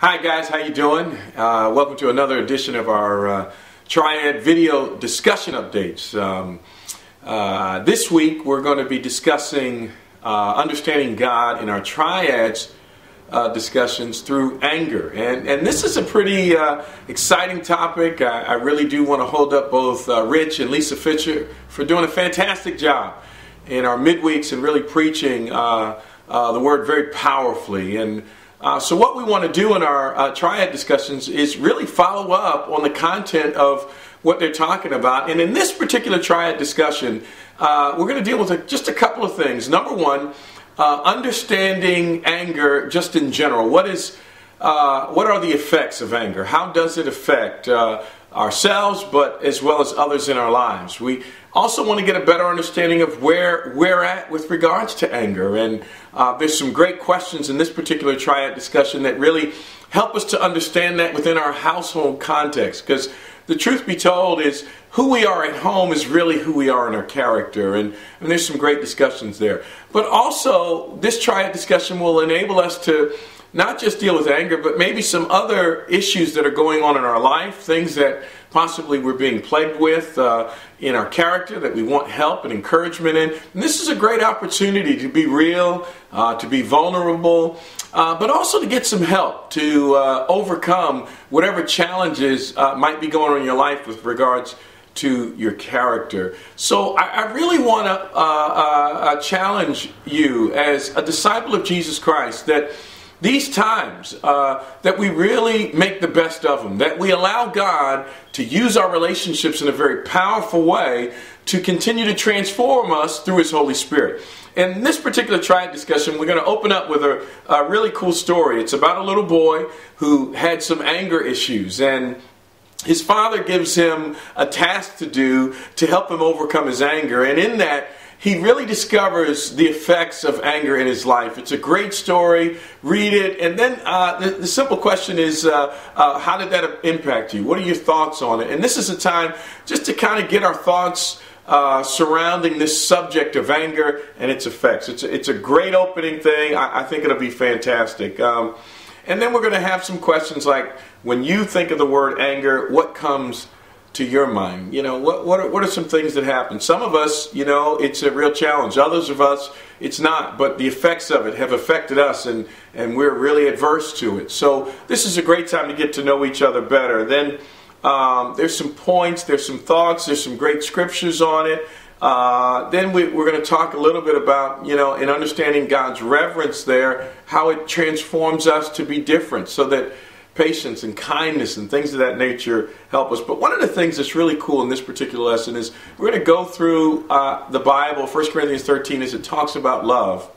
Hi guys, how you doing? Welcome to another edition of our Triad video discussion updates. This week we're going to be discussing understanding God in our Triads discussions through anger. And this is a pretty exciting topic. I really do want to hold up both Rich and Lisa Fisher for doing a fantastic job in our midweeks and really preaching the Word very powerfully. And so what we want to do in our Triad discussions is really follow up on the content of what they're talking about. And in this particular Triad discussion, we're going to deal with just a couple of things. Number one, understanding anger just in general. What are the effects of anger? How does it affect ourselves, but as well as others in our lives? We also want to get a better understanding of where we're at with regards to anger. And there's some great questions in this particular Triad discussion that really help us to understand that within our household context. Because the truth be told is who we are at home is really who we are in our character. And there's some great discussions there. But also, this Triad discussion will enable us to not just deal with anger, but maybe some other issues that are going on in our life, things that possibly we're being plagued with in our character that we want help and encouragement in. And this is a great opportunity to be real, to be vulnerable, but also to get some help to overcome whatever challenges might be going on in your life with regards to your character. So I really want to challenge you as a disciple of Jesus Christ that these times, that we really make the best of them, that we allow God to use our relationships in a very powerful way to continue to transform us through His Holy Spirit. In this particular Triad discussion, we're going to open up with a really cool story. It's about a little boy who had some anger issues, and his father gives him a task to do to help him overcome his anger. And in that, he really discovers the effects of anger in his life. It's a great story. Read it. And then the simple question is, how did that impact you? What are your thoughts on it? And this is a time just to kind of get our thoughts surrounding this subject of anger and its effects. It's a great opening thing. I think it'll be fantastic. And then we're going to have some questions like, when you think of the word anger, what comes to your mind? You know, what are some things that happen? Some of us, you know, it's a real challenge. Others of us, it's not. But the effects of it have affected us, and we're really adverse to it. So this is a great time to get to know each other better. Then there's some points, there's some thoughts, there's some great scriptures on it. Then we're going to talk a little bit about, you know, in understanding God's reverence there, how it transforms us to be different, so that patience and kindness and things of that nature help us. But one of the things that's really cool in this particular lesson is we're going to go through the Bible, 1 Corinthians 13, as it talks about love,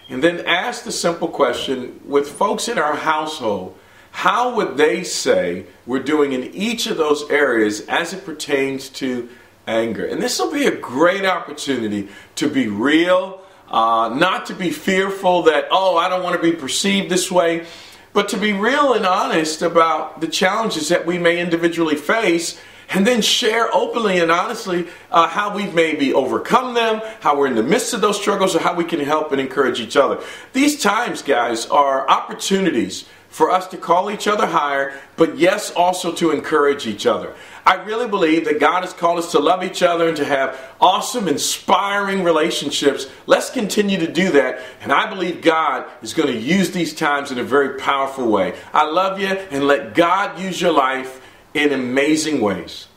and then ask the simple question, with folks in our household, how would they say we're doing in each of those areas as it pertains to anger? And this will be a great opportunity to be real, not to be fearful that, oh, I don't want to be perceived this way, but to be real and honest about the challenges that we may individually face, and then share openly and honestly how we've maybe overcome them, how we're in the midst of those struggles, or how we can help and encourage each other. These times, guys, are opportunities for us to call each other higher, but yes, also to encourage each other. I really believe that God has called us to love each other and to have awesome, inspiring relationships. Let's continue to do that, and I believe God is going to use these times in a very powerful way. I love you, and let God use your life in amazing ways.